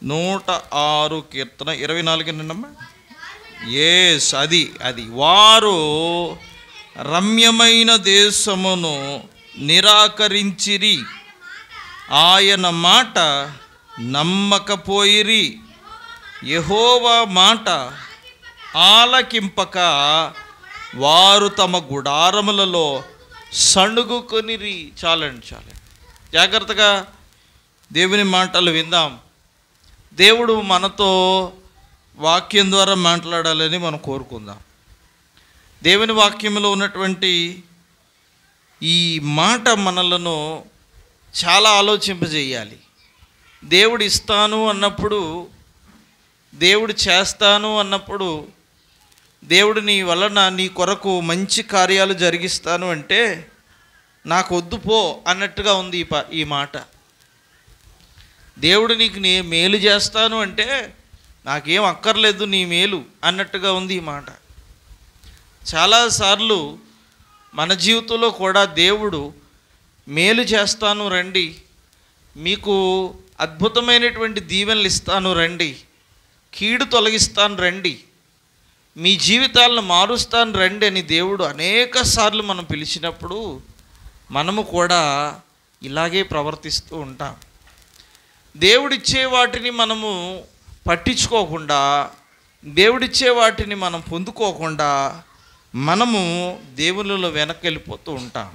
106 కీర్తన 24 నిన్నమ్మా. Yes, అది వారు రమ్యమైన దేశమును నిరాకరించిరి, ఆయన మాట నమ్మకపోయిరి, యెహోవా మాట ఆలకింపక వారు తమ గుడారములలో సణుగుకొనిరి. చాలండి. జాగ్రత్తగా దేవుని మాటలు విందాం. దేవుడు మనతో వాక్యం ద్వారా మాట్లాడాలని మనం కోరుకుందాం. దేవుని వాక్యంలో ఉన్నటువంటి ఈ మాట మనలను చాలా ఆలోచింపజేయాలి. దేవుడు ఇస్తాను అన్నప్పుడు, దేవుడు చేస్తాను అన్నప్పుడు, దేవుడు నీ వలన నీ కొరకు మంచి కార్యాలు జరిగిస్తాను అంటే నాకు వద్దు పో అన్నట్టుగా ఉంది ఈ మాట. దేవుడు నీకు మేలు చేస్తాను అంటే నాకేం అక్కర్లేదు నీ మేలు అన్నట్టుగా ఉంది ఈ మాట. చాలాసార్లు మన జీవితంలో కూడా దేవుడు మేలు చేస్తాను రండి, మీకు అద్భుతమైనటువంటి దీవెనలు ఇస్తాను రండి, కీడు తొలగిస్తాను రండి, మీ జీవితాలను మారుస్తాను రండి అని దేవుడు అనేక సార్లు మనం పిలిచినప్పుడు మనము కూడా ఇలాగే ప్రవర్తిస్తూ ఉంటాం. దేవుడిచ్చే వాటిని మనము పట్టించుకోకుండా, దేవుడిచ్చే వాటిని మనం పొందుకోకుండా మనము దేవునిలో వెనక్కి వెళ్ళిపోతూ ఉంటాం.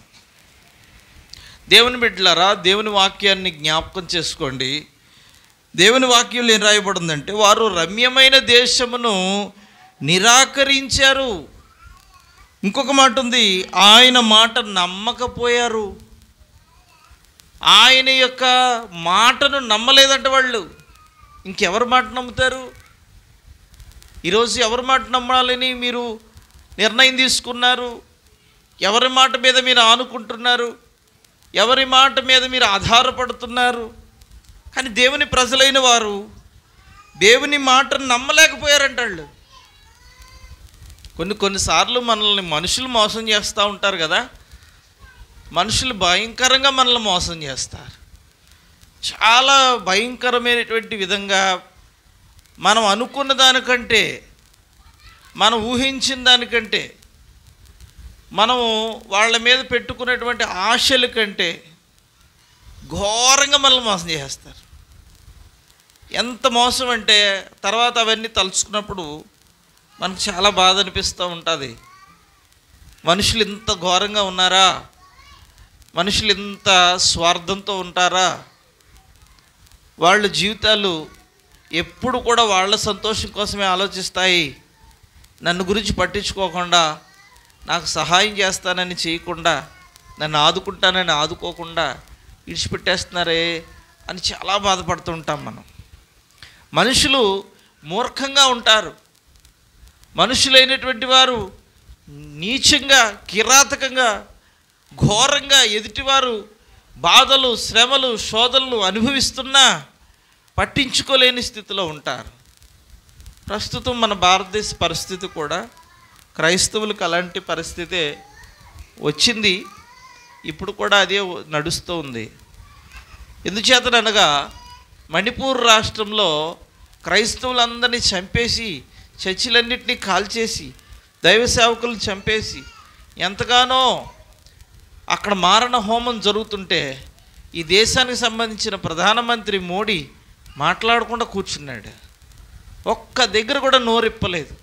దేవుని బిడ్డలారా, దేవుని వాక్యాన్ని జ్ఞాపకం చేసుకోండి. దేవుని వాక్యంలో ఏం రాయబడిందంటే వారు రమ్యమైన దేశమును నిరాకరించారు. ఇంకొక మాట ఉంది, ఆయన మాట నమ్మకపోయారు. ఆయన యొక్క మాటను నమ్మలేదంటే వాళ్ళు ఇంకెవరి మాట నమ్ముతారు? ఈరోజు ఎవరి మాట నమ్మాలని మీరు నిర్ణయం తీసుకున్నారు? ఎవరి మాట మీద మీరు ఆనుకుంటున్నారు? ఎవరి మాట మీద మీరు ఆధారపడుతున్నారు? కానీ దేవుని ప్రజలైన వారు దేవుని మాటను నమ్మలేకపోయారంట. వాళ్ళు కొన్నిసార్లు మనల్ని మనుషులు మోసం చేస్తూ ఉంటారు కదా. మనుషులు భయంకరంగా మనల్ని మోసం చేస్తారు. చాలా భయంకరమైనటువంటి విధంగా మనం అనుకున్న దానికంటే, మనం ఊహించిన దానికంటే, మనం వాళ్ళ మీద పెట్టుకున్నటువంటి ఆశల కంటే ఘోరంగా మనల్ని మోసం చేస్తారు. ఎంత మోసం అంటే తర్వాత అవన్నీ తలుచుకున్నప్పుడు మనకు చాలా బాధ అనిపిస్తూ ఉంటుంది. మనుషులు ఇంత ఘోరంగా ఉన్నారా? మనుషులు ఇంత స్వార్థంతో ఉంటారా? వాళ్ళ జీవితాలు ఎప్పుడు కూడా వాళ్ళ సంతోషం కోసమే ఆలోచిస్తాయి. నన్ను గురించి పట్టించుకోకుండా, నాకు సహాయం చేస్తానని చేయకుండా, నన్ను ఆదుకుంటానని ఆదుకోకుండా విడిచిపెట్టేస్తున్నారే అని చాలా బాధపడుతూ ఉంటాం మనం. మనుషులు మూర్ఖంగా ఉంటారు. మనుషులైనటువంటి వారు నీచంగా, కిరాతకంగా, ఘోరంగా ఎదుటివారు బాధలు, శ్రమలు, శోధనలు అనుభవిస్తున్నా పట్టించుకోలేని స్థితిలో ఉంటారు. ప్రస్తుతం మన భారతదేశ పరిస్థితి కూడా క్రైస్తవులకు అలాంటి పరిస్థితే వచ్చింది. ఇప్పుడు కూడా అదే నడుస్తూ ఉంది. ఎందుచేతనగా మణిపూర్ రాష్ట్రంలో క్రైస్తవులందరినీ చంపేసి, చర్చిలన్నింటినీ కాల్చేసి, దైవ సేవకులను చంపేసి, ఎంతగానో అక్కడ మారణ హోమం జరుగుతుంటే ఈ దేశానికి సంబంధించిన ప్రధానమంత్రి మోడీ మాట్లాడకుండా కూర్చున్నాడు. ఒక్క దగ్గర కూడా నోరిప్పలేదు.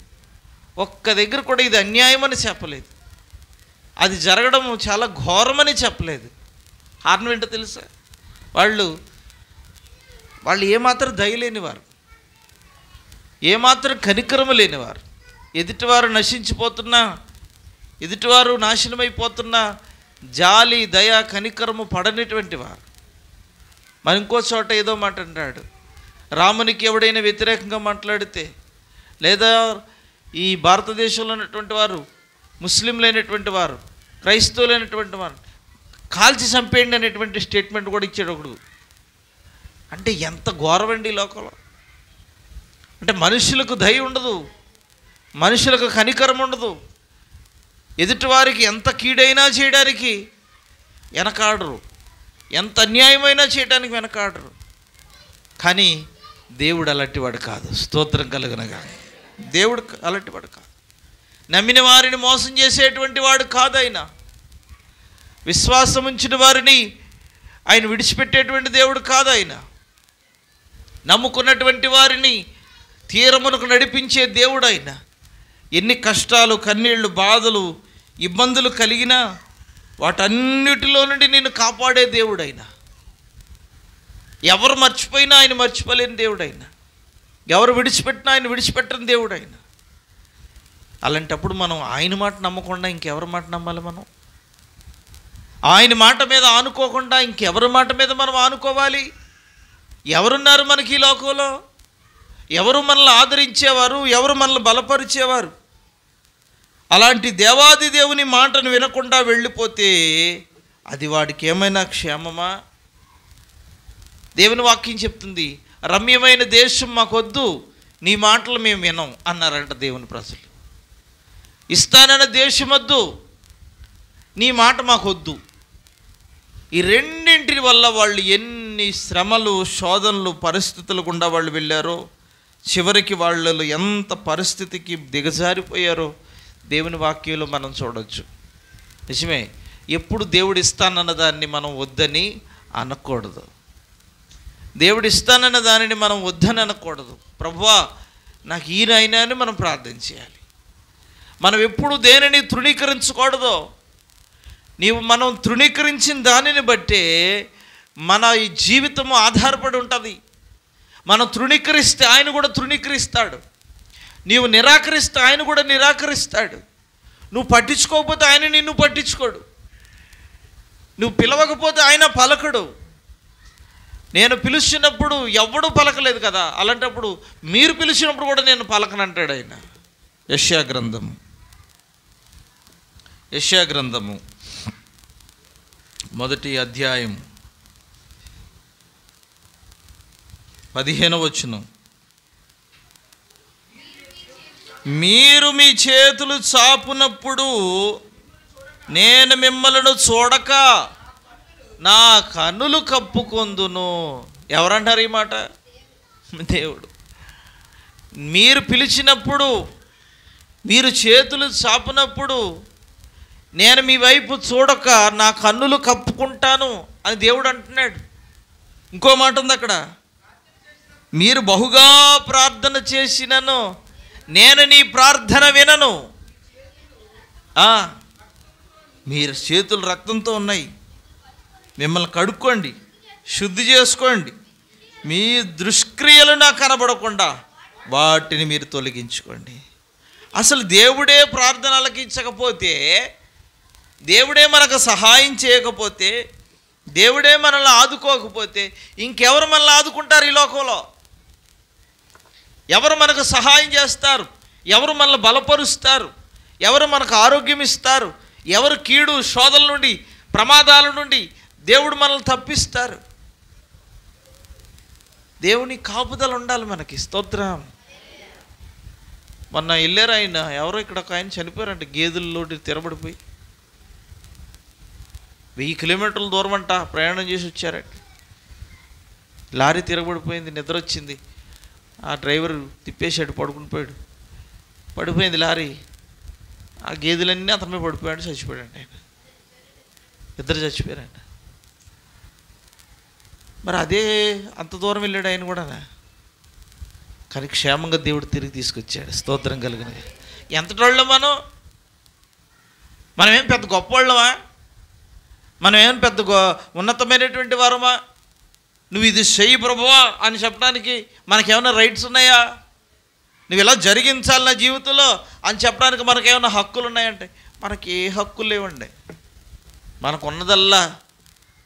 ఒక్క దగ్గర కూడా ఇది అన్యాయమని చెప్పలేదు. అది జరగడం చాలా ఘోరమని చెప్పలేదు. కారణం ఏంటో తెలుసా? వాళ్ళు ఏమాత్రం దయ లేనివారు, ఏమాత్రం కనికరము లేనివారు, ఎదుటివారు నశించిపోతున్నా, ఎదుటివారు నాశనమైపోతున్నా జాలి, దయ, కనికరము పడనిటువంటి వారు. మరి ఇంకో చోట ఏదో మాట అంటాడు, రామునికి ఎవడైనా వ్యతిరేకంగా మాట్లాడితే, లేదా ఈ భారతదేశంలో ఉన్నటువంటి వారు, ముస్లింలైనటువంటి వారు, క్రైస్తవులైనటువంటి వారు కాల్చి చంపేయండి అనేటువంటి స్టేట్మెంట్ కూడా ఇచ్చాడు ఒకడు. అంటే ఎంత ఘోరమండి ఈ లోకంలో. అంటే మనుషులకు దయ ఉండదు, మనుషులకు కనికరం ఉండదు. ఎదుటివారికి ఎంత కీడైనా చేయడానికి వెనకాడరు, ఎంత అన్యాయమైనా చేయడానికి వెనకాడరు. కానీ దేవుడు అలాంటివాడు కాదు. స్తోత్రం కలుగునగా. దేవుడు అలాంటివాడు కాదు. నమ్మిన వారిని మోసం చేసేటువంటి వాడు కాదు ఆయన. విశ్వాసం ఉంచిన వారిని ఆయన విడిచిపెట్టేటువంటి దేవుడు కాదు ఆయన. నమ్ముకున్నటువంటి వారిని తీరమునకు నడిపించే దేవుడు ఆయన. ఎన్ని కష్టాలు, కన్నీళ్ళు, బాధలు, ఇబ్బందులు కలిగినా వాటన్నిటిలో నుండి నిన్ను కాపాడే దేవుడు ఆయన. ఎవరు మర్చిపోయినా ఆయన మర్చిపోలేని దేవుడు ఆయన. ఎవరు విడిచిపెట్టినా ఆయన విడిచిపెట్టని దేవుడు ఆయన. అలాంటప్పుడు మనం ఆయన మాట నమ్మకుండా ఇంకెవరి మాట నమ్మాలి? మనం ఆయన మాట మీద ఆనుకోకుండా ఇంకెవరి మాట మీద మనం ఆనుకోవాలి? ఎవరున్నారు మనకి ఈ లోకంలో? ఎవరు మనల్ని ఆదరించేవారు? ఎవరు మనల్ని బలపరిచేవారు? అలాంటి దేవాది దేవుని మాటను వినకుండా వెళ్ళిపోతే అది వాడికి ఏమైనా క్షేమమా? దేవుని వాక్యం చెప్తుంది, రమ్యమైన దేశం మాకొద్దు, నీ మాటలు మేము వినం అన్నారంట దేవుని ప్రజలు. ఇస్తానన్న దేశం వద్దు, నీ మాట మాకొద్దు. ఈ రెండింటి వల్ల వాళ్ళు ఎన్ని శ్రమలు, శోధనలు, పరిస్థితులు గుండా వాళ్ళు వెళ్ళారో, చివరికి వాళ్ళు ఎంత పరిస్థితికి దిగజారిపోయారో దేవుని వాక్యంలో మనం చూడవచ్చు. నిజమే, ఎప్పుడు దేవుడు ఇస్తానన్న దాన్ని మనం వద్దని అనకూడదు. దేవుడు ఇస్తానన్న దానిని మనం వద్దని అనకూడదు. ప్రభువా నాకు ఈయన అని మనం ప్రార్థన చేయాలి. మనం ఎప్పుడు దేనిని తృణీకరించకూడదు. మనం తృణీకరించిన దానిని బట్టే మన ఈ జీవితము ఆధారపడి ఉంటుంది. మనం తృణీకరిస్తే ఆయన కూడా తృణీకరిస్తాడు. నీవు నిరాకరిస్తే ఆయన కూడా నిరాకరిస్తాడు. నువ్వు పట్టించుకోకపోతే ఆయన నిన్ను పట్టించుకోడు. నువ్వు పిలవకపోతే ఆయన పలకడు. నేను పిలిచినప్పుడు ఎవడూ పలకలేదు కదా, అలాంటప్పుడు మీరు పిలిచినప్పుడు కూడా నేను పలకనంటాడు ఆయన. యెషయా గ్రంథము 1వ అధ్యాయం 15వ వచనం. మీరు మీ చేతులు చాపునప్పుడు నేను మిమ్మల్ని చూడక నా కన్నులు కప్పుకొందును. ఎవరంటారు ఈ మాట? దేవుడు. మీరు పిలిచినప్పుడు, మీరు చేతులు చాపినప్పుడు నేను మీ వైపు చూడక నా కన్నులు కప్పుకుంటాను అని దేవుడు అంటున్నాడు. ఇంకో మాట ఉంది అక్కడ, మీరు బహుగా ప్రార్థన చేసినను నేను నీ ప్రార్థన వినను. మీరు చేతులు రక్తంతో ఉన్నాయి, మిమ్మల్ని కడుక్కోండి, శుద్ధి చేసుకోండి, మీ దుష్క్రియలు నాకు కనబడకుండా వాటిని మీరు తొలగించుకోండి. అసలు దేవుడే ప్రార్థన ఆలకించకపోతే, దేవుడే మనకు సహాయం చేయకపోతే, దేవుడే మనల్ని ఆదుకోకపోతే ఇంకెవరు మనల్ని ఆదుకుంటారు ఈ లోకంలో? ఎవరు మనకు సహాయం చేస్తారు? ఎవరు మనల్ని బలపరుస్తారు? ఎవరు మనకు ఆరోగ్యం ఇస్తారు? ఎవరు కీడు, శోధల నుండి, ప్రమాదాల నుండి దేవుడు మనల్ని తప్పిస్తారు? దేవుని కాపుదల ఉండాలి మనకి. స్తోత్రం. మొన్న వెళ్ళారు ఆయన, ఎవరో ఇక్కడ ఒక ఆయన చనిపోయారంట, గేదెల్లోటి తిరబడిపోయి 1000 కిలోమీటర్ల దూరం అంట ప్రయాణం చేసి వచ్చారంట. లారీ తిరగబడిపోయింది, నిద్ర వచ్చింది, ఆ డ్రైవర్ తిప్పేసాడు, పడుకుని పడిపోయింది లారీ. ఆ గేదెలన్నీ అతని మీద పడిపోయాడు, చచ్చిపోయాడంట ఆయన. ఇద్దరు చచ్చిపోయారంట. మరి అదే అంత దూరం వెళ్ళాడు ఆయన కూడా, కానీ క్షేమంగా దేవుడు తిరిగి తీసుకొచ్చాడు. స్తోత్రం కలిగినది. ఎంతటోళ్ళం మనమేం పెద్ద గొప్పవాళ్ళమా? మనమేం పెద్ద ఉన్నతమైనటువంటి వారమా? నువ్వు ఇది చెయ్యి ప్రభువా అని చెప్పడానికి మనకేమైనా రైట్స్ ఉన్నాయా? నువ్వు ఇలా జరిగించాలి నా జీవితంలో అని చెప్పడానికి మనకేమైనా హక్కులు ఉన్నాయంటే మనకి ఏ హక్కులు లేవండి. మనకున్నదల్లా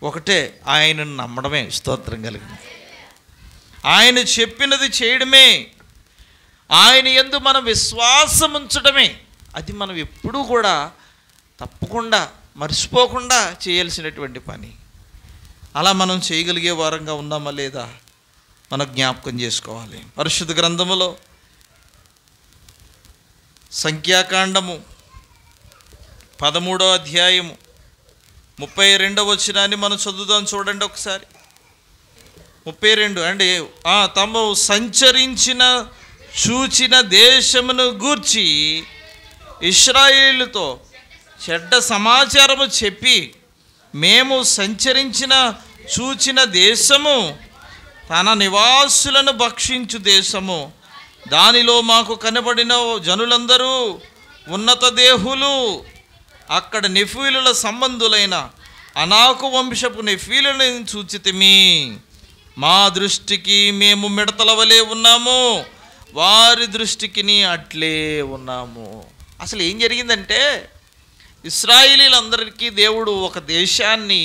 ఒకటే, ఆయనను నమ్మడమే. స్తోత్రం కలిగింది. ఆయన చెప్పినది చేయడమే, ఆయన యందు మనం విశ్వాసం ఉంచడమే. అది మనం ఎప్పుడూ కూడా తప్పకుండా మర్చిపోకుండా చేయాల్సినటువంటి పని. అలా మనం చేయగలిగే వారంగా ఉన్నామా లేదా మనం జ్ఞాపకం చేసుకోవాలి. పరిశుద్ధ గ్రంథములో సంఖ్యాకాండము 13వ అధ్యాయము 32వ వచనాన్ని మనం చదువుదాం. చూడండి ఒకసారి. 32 అండి. తాము సంచరించిన చూచిన దేశమును గూర్చి ఇశ్రాయేలుతో చెడ్డ సమాచారము చెప్పి, మేము సంచరించిన చూచిన దేశము తన నివాసులను భక్షించు దేశము, దానిలో మాకు కనబడిన జనులందరూ ఉన్నత దేహులు, అక్కడ నెఫీలుల సంబంధులైన అనాకు వంశపు నెఫీలులను చూచితిమి. మా దృష్టికి మేము మిడతల వలె ఉన్నాము, వారి దృష్టికి అట్లే ఉన్నాము. అసలు ఏం జరిగిందంటే, ఇశ్రాయేలీలందరికీ దేవుడు ఒక దేశాన్ని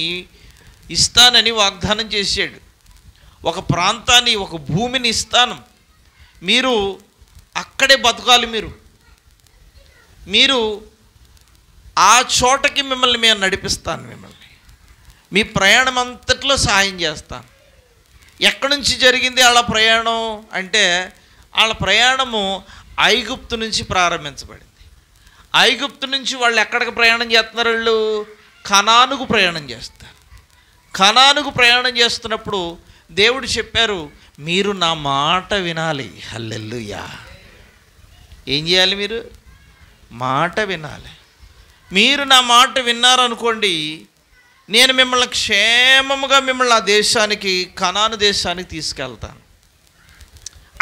ఇస్తానని వాగ్దానం చేశాడు. ఒక ప్రాంతాన్ని, ఒక భూమిని ఇస్తాను, మీరు అక్కడే బతకాలి, మీరు ఆ చోటకి మిమ్మల్ని మేము నడిపిస్తాను, మిమ్మల్ని మీ ప్రయాణం అంతట్లో సహాయం చేస్తాను. ఎక్కడి నుంచి జరిగింది వాళ్ళ ప్రయాణం అంటే, వాళ్ళ ప్రయాణము ఐగుప్తు నుంచి ప్రారంభించబడింది. ఐగుప్తు నుంచి వాళ్ళు ఎక్కడికి ప్రయాణం చేస్తున్నారు? వాళ్ళు కనానుకు ప్రయాణం చేస్తారు. కనానుకు ప్రయాణం చేస్తున్నప్పుడు దేవుడు చెప్పారు, మీరు నా మాట వినాలి. హల్లెలూయా. ఏం చేయాలి? మీరు మాట వినాలి. మీరు నా మాట విన్నారనుకోండి, నేను మిమ్మల్ని క్షేమముగా మిమ్మల్ని ఆ దేశానికి, కనాను దేశానికి తీసుకెళ్తాను.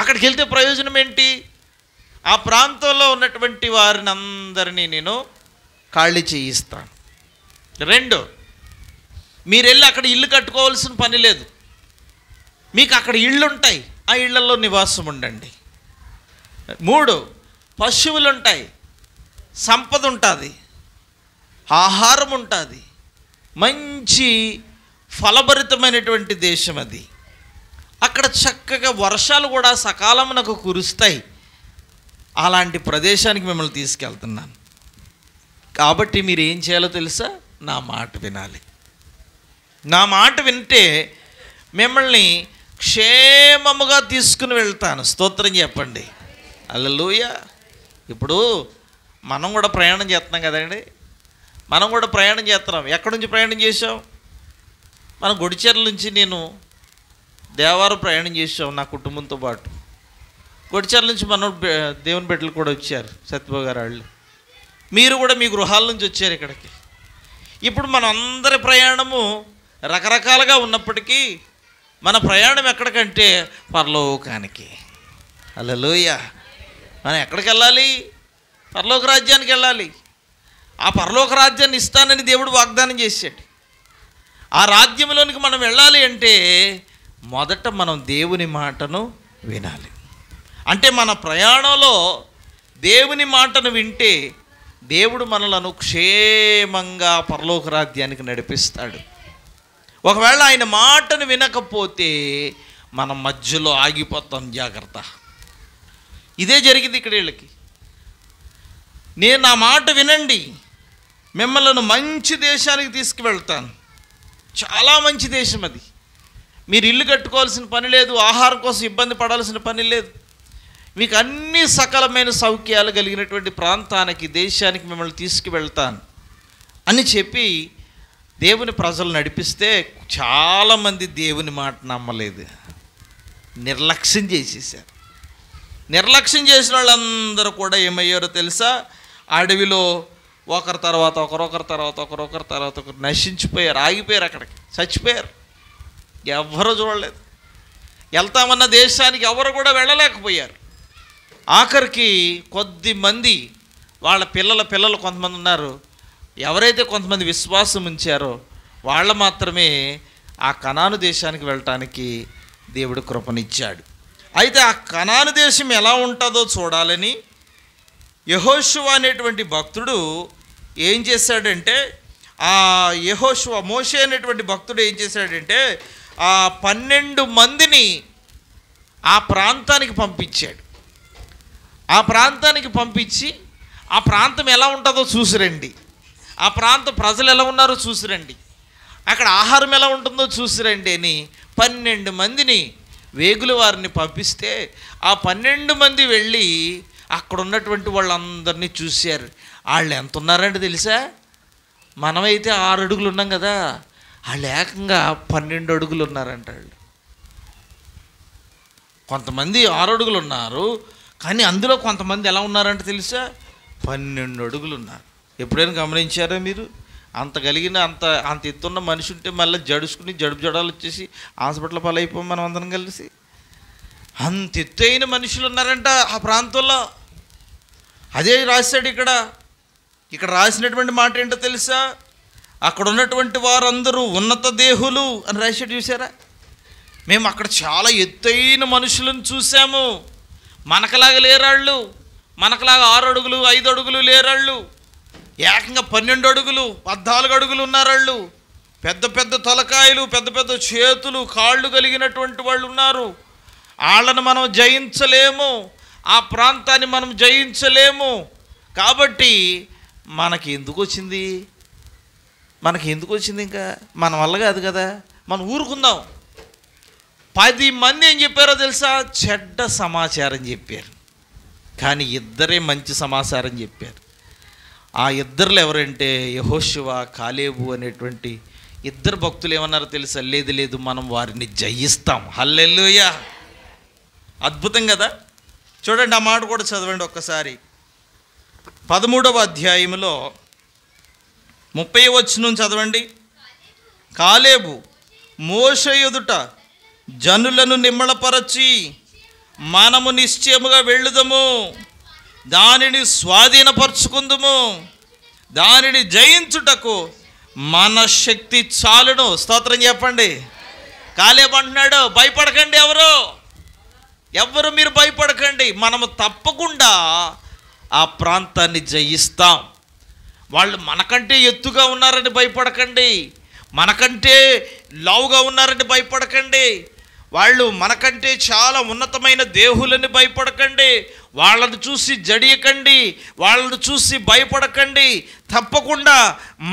అక్కడికి వెళ్తే ప్రయోజనం ఏంటి? ఆ ప్రాంతంలో ఉన్నటువంటి వారిని అందరినీ నేను ఖాళీ చేయిస్తాను. 2, మీరు వెళ్ళి అక్కడ ఇల్లు కట్టుకోవాల్సిన పని లేదు. మీకు అక్కడ ఇళ్ళు ఉంటాయి, ఆ ఇళ్లలో నివాసం ఉండండి. 3, పశువులు ఉంటాయి, సంపద ఉంటుంది, ఆహారం ఉంటుంది, మంచి ఫలభరితమైనటువంటి దేశం అది. అక్కడ చక్కగా వర్షాలు కూడా సకాలమునకు కురుస్తాయి. అలాంటి ప్రదేశానికి మిమ్మల్ని తీసుకెళ్తున్నాను. కాబట్టి మీరు ఏం చేయాలో తెలుసా? నా మాట వినాలి. నా మాట వింటే మిమ్మల్ని క్షేమముగా తీసుకుని వెళ్తాను. స్తోత్రం చెప్పండి. హల్లెలూయా. ఇప్పుడు మనం కూడా ప్రయాణం చేస్తున్నాం కదండి. మనం కూడా ప్రయాణం చేస్తున్నాం. ఎక్కడి నుంచి ప్రయాణం చేసాం? మనం గొడిచెర్ల నుంచి నేను దేవారం ప్రయాణం చేసాం నా కుటుంబంతో పాటు. గొడిచెర్ల నుంచి మన దేవుని బిడ్డలు కూడా వచ్చారు, సత్యబాబు గారు వాళ్ళు. మీరు కూడా మీ గృహాల నుంచి వచ్చారు ఇక్కడికి. ఇప్పుడు మన అందరి ప్రయాణము రకరకాలుగా ఉన్నప్పటికీ మన ప్రయాణం ఎక్కడికంటే పరలోకానికి. హల్లెలూయా. మనం ఎక్కడికి వెళ్ళాలి? పరలోక రాజ్యానికి వెళ్ళాలి. ఆ పరలోక రాజ్యాన్ని ఇస్తానని దేవుడు వాగ్దానం చేశాడు. ఆ రాజ్యంలోనికి మనం వెళ్ళాలి అంటే మొదట మనం దేవుని మాటను వినాలి. అంటే మన ప్రయాణంలో దేవుని మాటను వింటే దేవుడు మనలను క్షేమంగా పరలోక రాజ్యానికి నడిపిస్తాడు. ఒకవేళ ఆయన మాటను వినకపోతే మనం మధ్యలో ఆగిపోతాం. జాగ్రత్త. ఇదే జరిగింది ఇక్కడ వీళ్ళకి. నేను నా మాట వినండి, మిమ్మల్ని మంచి దేశానికి తీసుకువెళ్తాను. చాలా మంచి దేశం అది. మీరు ఇల్లు కట్టుకోవాల్సిన పని లేదు, ఆహారం కోసం ఇబ్బంది పడాల్సిన పని లేదు. మీకు అన్ని సకలమైన సౌఖ్యాలు కలిగినటువంటి ప్రాంతానికి, దేశానికి మిమ్మల్ని తీసుకువెళ్తాను అని చెప్పి దేవుని ప్రజలు నడిపిస్తే చాలామంది దేవుని మాట నమ్మలేదు, నిర్లక్ష్యం చేసేసారు. నిర్లక్ష్యం చేసిన వాళ్ళందరూ కూడా ఏమయ్యారో తెలుసా? అడవిలో ఒకరి తర్వాత ఒకరు నశించిపోయారు, ఆగిపోయారు, అక్కడికి చచ్చిపోయారు. ఎవరు చూడలేదు. వెళ్తామన్న దేశానికి ఎవరు కూడా వెళ్ళలేకపోయారు. ఆఖరికి కొద్ది మంది వాళ్ళ పిల్లలు కొంతమంది ఉన్నారు. ఎవరైతే కొంతమంది విశ్వాసం ఉంచారో వాళ్ళు మాత్రమే ఆ కనాను దేశానికి వెళ్ళటానికి దేవుడు కృపనిచ్చాడు. అయితే ఆ కనాను దేశం ఎలా ఉంటుందో చూడాలని యెహోషువ అనేటువంటి భక్తుడు ఏం చేశాడంటే, మోషే అనేటువంటి భక్తుడు ఏం చేశాడంటే, ఆ 12 మందిని ఆ ప్రాంతానికి పంపించాడు. ఆ ప్రాంతానికి పంపించి ఆ ప్రాంతం ఎలా ఉంటుందో చూసిరండి, ఆ ప్రాంత ప్రజలు ఎలా ఉన్నారో చూసిరండి, అక్కడ ఆహారం ఎలా ఉంటుందో చూసిరండి అని 12 మందిని వేగుల వారిని పంపిస్తే ఆ 12 మంది వెళ్ళి అక్కడ ఉన్నటువంటి వాళ్ళందరినీ చూశారు. వాళ్ళు ఎంత ఉన్నారంటే తెలుసా? మనమైతే 6 అడుగులు ఉన్నాం కదా, వాళ్ళు ఏకంగా 12 అడుగులు ఉన్నారంట. వాళ్ళు కొంతమంది 6 అడుగులు ఉన్నారు, కానీ అందులో కొంతమంది ఎలా ఉన్నారంటే తెలుసా, 12 అడుగులు ఉన్నారు. ఎప్పుడైనా గమనించారా మీరు? అంత కలిగిన అంత ఎత్తున్న మనిషి ఉంటే మళ్ళీ జడుచుకుని జడాలు వచ్చేసి హాస్పిటల్ పాలైపోం మనం అందరం కలిసి. అంత ఎత్తైన మనుషులు ఉన్నారంట ఆ ప్రాంతంలో. అదే రాశాడు ఇక్కడ రాసినటువంటి మాట ఏంటో తెలుసా, అక్కడ ఉన్నటువంటి వారందరూ ఉన్నత దేహులు అని రాశాడు. చూసారా? మేము అక్కడ చాలా ఎత్తైన మనుషులను చూసాము. మనకలాగా లేరాళ్ళు, మనకలాగా 6 అడుగులు 5 అడుగులు లేరాళ్ళు. ఏకంగా 12 అడుగులు 14 అడుగులు ఉన్నారాళ్ళు. పెద్ద పెద్ద తలకాయలు, పెద్ద పెద్ద చేతులు, కాళ్ళు కలిగినటువంటి వాళ్ళు ఉన్నారు. వాళ్ళను మనం జయించలేము, ఆ ప్రాంతాన్ని మనం జయించలేము. కాబట్టి మనకి ఎందుకు వచ్చింది ఇంకా? మన వల్ల కాదు కదా, మనం ఊరుకుందాం. 10 మంది ఏం చెప్పారో తెలుసా? చెడ్డ సమాచారం చెప్పారు. కానీ 2 మంచి సమాచారం చెప్పారు. ఆ 2 ఎవరంటే యెహోషువ, కాలేబు అనేటువంటి 2 భక్తులు ఏమన్నారో తెలుసా? లేదు మనం వారిని జయిస్తాం. హల్లెలూయా! అద్భుతం కదా. చూడండి, ఆ మాట కూడా చదవండి ఒక్కసారి. 13వ అధ్యాయంలో 30వ వచనం చదవండి. కాలేబు మోషే ఎదుట జనులను నిమ్మళపరచి, మనము నిశ్చయముగా వెళ్ళుదము, దానిని స్వాధీనపరచుకుందుము, దానిని జయించుటకు మన శక్తి చాలును. స్తోత్రం చెప్పండి. కాలేబు అంటున్నాడు, భయపడకండి, ఎవరు మీరు భయపడకండి, మనము తప్పకుండా ఆ ప్రాంతాన్ని జయిస్తాం. వాళ్ళు మనకంటే ఎత్తుగా ఉన్నారని భయపడకండి, మనకంటే లావుగా ఉన్నారని భయపడకండి, వాళ్ళు మనకంటే చాలా ఉన్నతమైన దేహులని భయపడకండి, వాళ్ళను చూసి జడియకండి, వాళ్ళను చూసి భయపడకండి. తప్పకుండా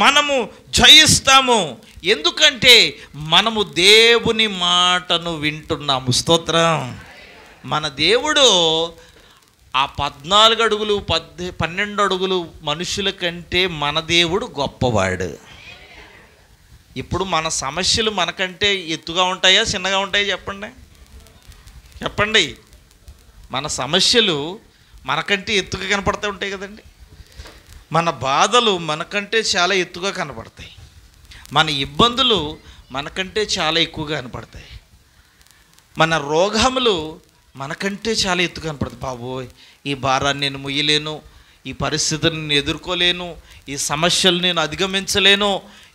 మనము జయిస్తాము. ఎందుకంటే మనము దేవుని మాటను వింటున్నాము. స్తోత్రం. మన దేవుడు ఆ 14 అడుగులు 12 అడుగులు మనుషుల కంటే మన దేవుడు గొప్పవాడు. ఇప్పుడు మన సమస్యలు మనకంటే ఎత్తుగా ఉంటాయా, చిన్నగా ఉంటాయా? చెప్పండి. మన సమస్యలు మనకంటే ఎత్తుగా కనపడుతూ ఉంటాయి కదండి. మన బాధలు మనకంటే చాలా ఎత్తుగా కనపడతాయి. మన ఇబ్బందులు మనకంటే చాలా ఎక్కువగా కనపడతాయి. మన రోగములు మనకంటే చాలా ఎత్తుగా కనపడతాయి. బాబోయ్, ఈ భారాన్ని నేను మొయ్యలేను, ఈ పరిస్థితులను నేను ఎదుర్కోలేను, ఈ సమస్యలు నేను అధిగమించలేను,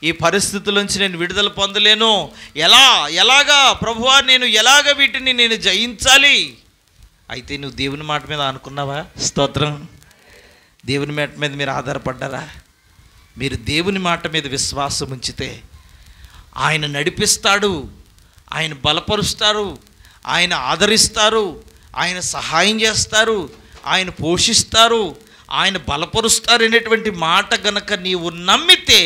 ఈ పరిస్థితుల నుంచి నేను విడుదల పొందలేను, ఎలాగా ప్రభువా, నేను ఎలాగ వీటిని నేను జయించాలి? అయితే నువ్వు దేవుని మాట మీద అనుకున్నావా? స్తోత్రం. దేవుని మాట మీద మీరు ఆధారపడ్డారా? మీరు దేవుని మాట మీద విశ్వాసం ఉంచితే ఆయన నడిపిస్తాడు, ఆయన బలపరుస్తారు, ఆయన ఆదరిస్తారు, ఆయన సహాయం చేస్తారు, ఆయన పోషిస్తారు, ఆయన బలపరుస్తారు అనేటువంటి మాట గనక నీవు నమ్మితే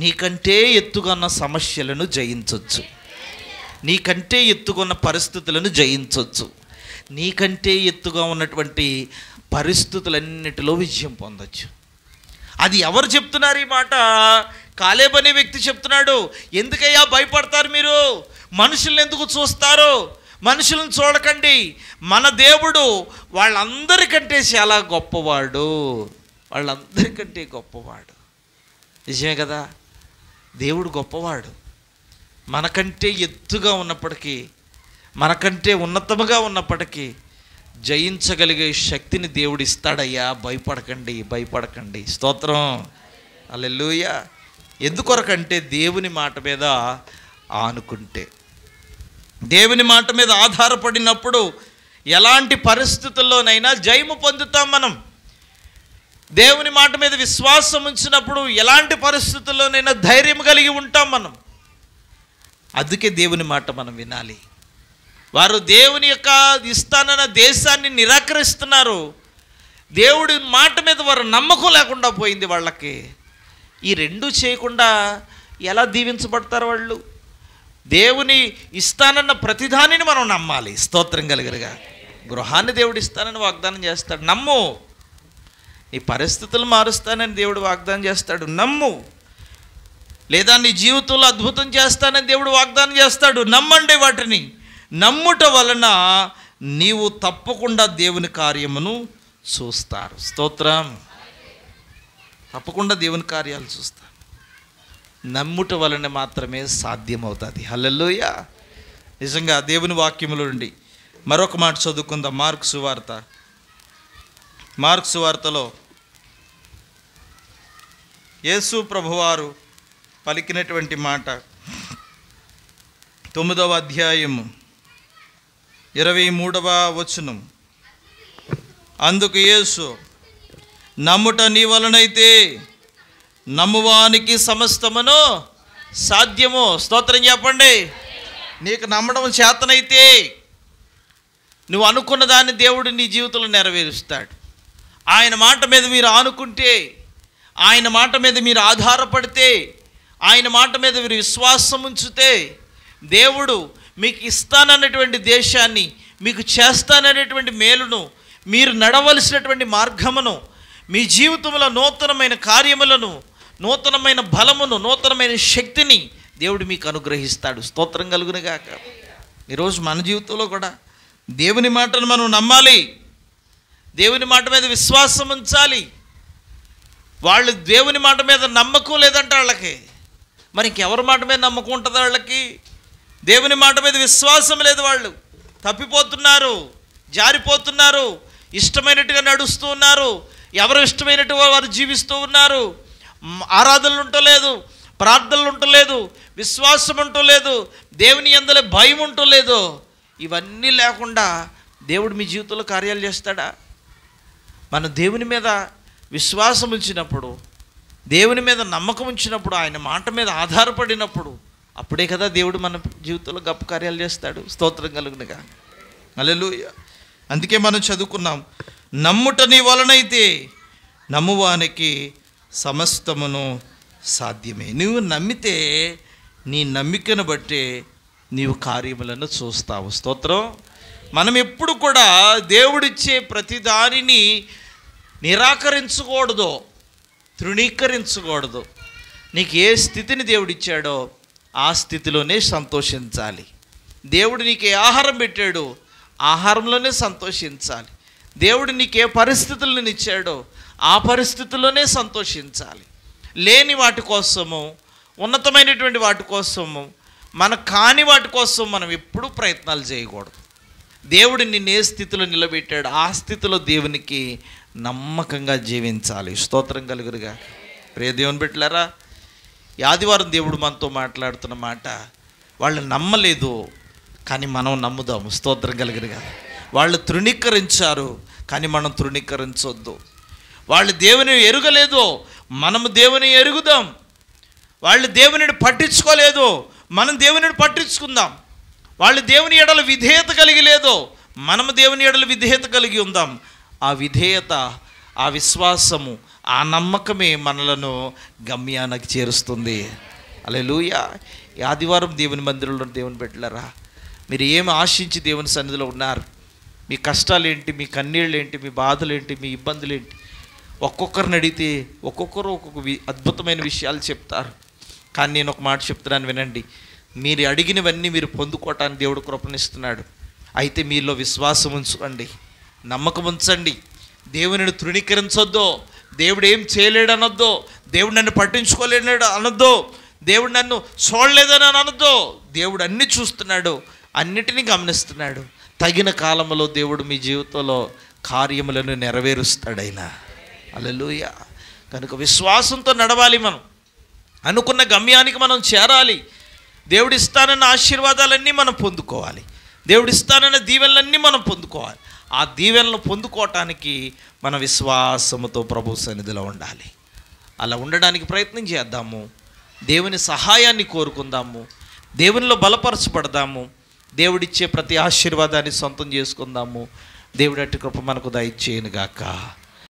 నీకంటే ఎత్తుగా ఉన్న సమస్యలను జయించవచ్చు, నీకంటే ఎత్తుగా ఉన్న పరిస్థితులను జయించవచ్చు, నీకంటే ఎత్తుగా ఉన్నటువంటి పరిస్థితులన్నిటిలో విజయం పొందొచ్చు. అది ఎవరు చెప్తున్నారు ఈ మాట? కాలేబు అనే వ్యక్తి చెప్తున్నాడు. ఎందుకయ్యా భయపడతారు మీరు? మనుషుల్ని ఎందుకు చూస్తారు? మనుషులను చూడకండి, మన దేవుడు వాళ్ళందరికంటే చాలా గొప్పవాడు, వాళ్ళందరికంటే గొప్పవాడు. నిజమే కదా, దేవుడు గొప్పవాడు. మనకంటే ఎత్తుగా ఉన్నప్పటికీ, మనకంటే ఉన్నతముగా ఉన్నప్పటికీ జయించగలిగే శక్తిని దేవుడు ఇస్తాడయ్యా. భయపడకండి. స్తోత్రం. హల్లెలూయా. ఎందుకొరకంటే దేవుని మాట మీద ఆనుకుంటే, దేవుని మాట మీద ఆధారపడినప్పుడు ఎలాంటి పరిస్థితుల్లోనైనా జయము పొందుతాం మనం. దేవుని మాట మీద విశ్వాసం ఉంచినప్పుడు ఎలాంటి పరిస్థితుల్లోనైనా ధైర్యం కలిగి ఉంటాం మనం. అందుకే దేవుని మాట మనం వినాలి. వారు దేవుని యొక్క ఇస్తానన్న దేశాన్ని నిరాకరిస్తున్నారు. దేవుడి మాట మీద వారు నమ్మకం లేకుండా పోయింది వాళ్ళకి. ఈ రెండు చేయకుండా ఎలా దీవించబడతారు వాళ్ళు? దేవుని ఇస్తానన్న ప్రతిదానిని మనం నమ్మాలి. స్తోత్రం కలిగరుగా. గృహాన్ని దేవుడు ఇస్తానని వాగ్దానం చేస్తాడు, నమ్ము. నీ పరిస్థితులు మారుస్తానని దేవుడు వాగ్దానం చేస్తాడు, నమ్ము. లేదా నీ జీవితంలో అద్భుతం చేస్తానని దేవుడు వాగ్దానం చేస్తాడు, నమ్మండి. వాటిని నమ్ముట వలన నీవు తప్పకుండా దేవుని కార్యమును చూస్తారు. స్తోత్రం. తప్పకుండా దేవుని కార్యాలు చూస్తారు. నమ్ముట వలన మాత్రమే సాధ్యమవుతుంది. హల్లెలూయా. నిజంగా దేవుని వాక్యములో నుండి మరొక మాట చదువుకుందాం. మార్కు సువార్తలో యేసు ప్రభువారు పలికినటువంటి మాట 9వ అధ్యాయము 23వ వచనం. అందుకు యేసు, నమ్ముట నీ వలనైతే నమ్మువానికి సమస్తమును సాధ్యము. స్తోత్రం చెప్పండి. నీకు నమ్మడం చేతనైతే నువ్వు అనుకున్న దాన్ని దేవుడు నీ జీవితంలో నెరవేరుస్తాడు. ఆయన మాట మీద మీరు ఆనుకుంటే, ఆయన మాట మీద మీరు ఆధారపడితే, ఆయన మాట మీద మీరు విశ్వాసం ఉంచితే, దేవుడు మీకు ఇస్తానన్నటువంటి దేశాన్ని, మీకు చేస్తాననేటువంటి మేలును, మీరు నడవలసినటువంటి మార్గమును, మీ జీవితంలో నూతనమైన కార్యములను, నూతనమైన బలమును, నూతనమైన శక్తిని దేవుడు మీకు అనుగ్రహిస్తాడు. స్తోత్రం కలుగునుగాక. ఈరోజు మన జీవితంలో కూడా దేవుని మాటను మనం నమ్మాలి. దేవుని మాట మీద విశ్వాసం ఉంచాలి. వాళ్ళు దేవుని మాట మీద నమ్మకం లేదంటే వాళ్ళకి, మరి ఇంకెవరి మాట మీద నమ్మకం ఉంటుంది వాళ్ళకి? దేవుని మాట మీద విశ్వాసం లేదు. వాళ్ళు తప్పిపోతున్నారు, జారిపోతున్నారు, ఇష్టమైనట్టుగా నడుస్తూ ఉన్నారు, ఎవరు ఇష్టమైనట్టుగా వారు జీవిస్తూ ఉన్నారు. ఆరాధనలు ఉండలేదు, ప్రార్థనలు ఉండలేదు, విశ్వాసం ఉండలేదు, దేవుని యందలే భయం ఉండలేదు. ఇవన్నీ లేకుండా దేవుడు మీ జీవితంలో కార్యాలు చేస్తాడా? మన దేవుని మీద విశ్వాసం ఉంచినప్పుడు, దేవుని మీద నమ్మకం ఉంచినప్పుడు, ఆయన మాట మీద ఆధారపడినప్పుడు, అప్పుడే కదా దేవుడు మన జీవితంలో గొప్ప కార్యాలు చేస్తాడు. స్తోత్రం కలుగునుగా. హల్లెలూయా. అందుకే మనం చదువుకున్నాం, నమ్ముట నీ వలనైతే నమ్మువానికి సమస్తమును సాధ్యమే. నువ్వు నమ్మితే నీ నమ్మికను బట్టే నీవు కార్యములను చూస్తావు. స్తోత్రం. మనం ఎప్పుడు కూడా దేవుడిచ్చే ప్రతి దానిని నిరాకరించకూడదు, తృణీకరించకూడదు. నీకు ఏ స్థితిని దేవుడిచ్చాడో ఆ స్థితిలోనే సంతోషించాలి. దేవుడు నీకు ఏ ఆహారం పెట్టాడో ఆహారంలోనే సంతోషించాలి. దేవుడు నీకు ఏ పరిస్థితులను ఇచ్చాడో ఆ పరిస్థితుల్లోనే సంతోషించాలి. లేని వాటి కోసము, ఉన్నతమైనటువంటి వాటి కోసము, మన కాని వాటి కోసం మనం ఎప్పుడూ ప్రయత్నాలు చేయకూడదు. దేవుడు నిన్ను ఏ స్థితిలో నిలబెట్టాడు ఆ స్థితిలో దేవునికి నమ్మకంగా జీవించాలి. స్తోత్రం కలుగురుగా. ప్రియ దేవుని బిడ్డలారా, ఈ ఆదివారం దేవుడు మనతో మాట్లాడుతున్న మాట, వాళ్ళు నమ్మలేదు కానీ మనం నమ్ముదాము. స్తోత్రం కలుగురుగా. వాళ్ళు తృణీకరించారు కానీ మనం తృణీకరించొద్దు. వాళ్ళు దేవుని ఎరుగలేదు, మనము దేవుని ఎరుగుదాం. వాళ్ళు దేవునిని పట్టించుకోలేదు, మనం దేవునిని పట్టించుకుందాం. వాళ్ళు దేవుని ఎడల విధేయత కలిగి లేదు, మనము దేవుని ఎడల విధేయత కలిగి ఉందాం. ఆ విధేయత, ఆ విశ్వాసము, ఆ నమ్మకమే మనలను గమ్యానికి చేరుస్తుంది. హల్లెలూయా. ఈ ఆదివారం దేవుని మందిరంలో దేవుని బిడ్డలారా, మీరు ఏమి ఆశించి దేవుని సన్నిధిలో ఉన్నారు? మీ కష్టాలు ఏంటి, మీ కన్నీళ్ళు ఏంటి, మీ బాధలు ఏంటి, మీ ఇబ్బందులు ఏంటి? ఒక్కొక్కరిని అడిగితే ఒక్కొక్కరు ఒక్కొక్క అద్భుతమైన విషయాలు చెప్తారు. కానీ నేను ఒక మాట చెప్తున్నాను, వినండి. మీరు అడిగినవన్నీ మీరు పొందుకోవటానికి దేవుడు కృపణిస్తున్నాడు. అయితే మీలో విశ్వాసం ఉంచండి, నమ్మకం ఉంచండి. దేవునిని తృణీకరించొద్దు. దేవుడు ఏం చేయలేడు అనొద్దు, దేవుడు నన్ను పట్టించుకోలేడు అనొద్దు, దేవుడు నన్ను చూడలేదని అనొద్దు. దేవుడు అన్నీ చూస్తున్నాడు, అన్నిటినీ గమనిస్తున్నాడు. తగిన కాలంలో దేవుడు మీ జీవితంలో కార్యములను నెరవేరుస్తాడైనా. హల్లెలూయా. కనుక విశ్వాసంతో నడవాలి. మనం అనుకున్న గమ్యానికి మనం చేరాలి. దేవుడు ఇస్తానన్న ఆశీర్వాదాలన్నీ మనం పొందుకోవాలి. దేవుడు ఇస్తానన్న దీవెనలన్నీ మనం పొందుకోవాలి. ఆ దీవెనలు పొందుకోవటానికి మన విశ్వాసముతో ప్రభు సన్నిధిలో ఉండాలి. అలా ఉండడానికి ప్రయత్నం చేద్దాము. దేవుని సహాయాన్ని కోరుకుందాము. దేవునిలో బలపరచబడదాము. దేవుడిచ్చే ప్రతి ఆశీర్వాదాన్ని సొంతం చేసుకుందాము. దేవుడి అట్టి కృప మనకు దయచేయునుగాక.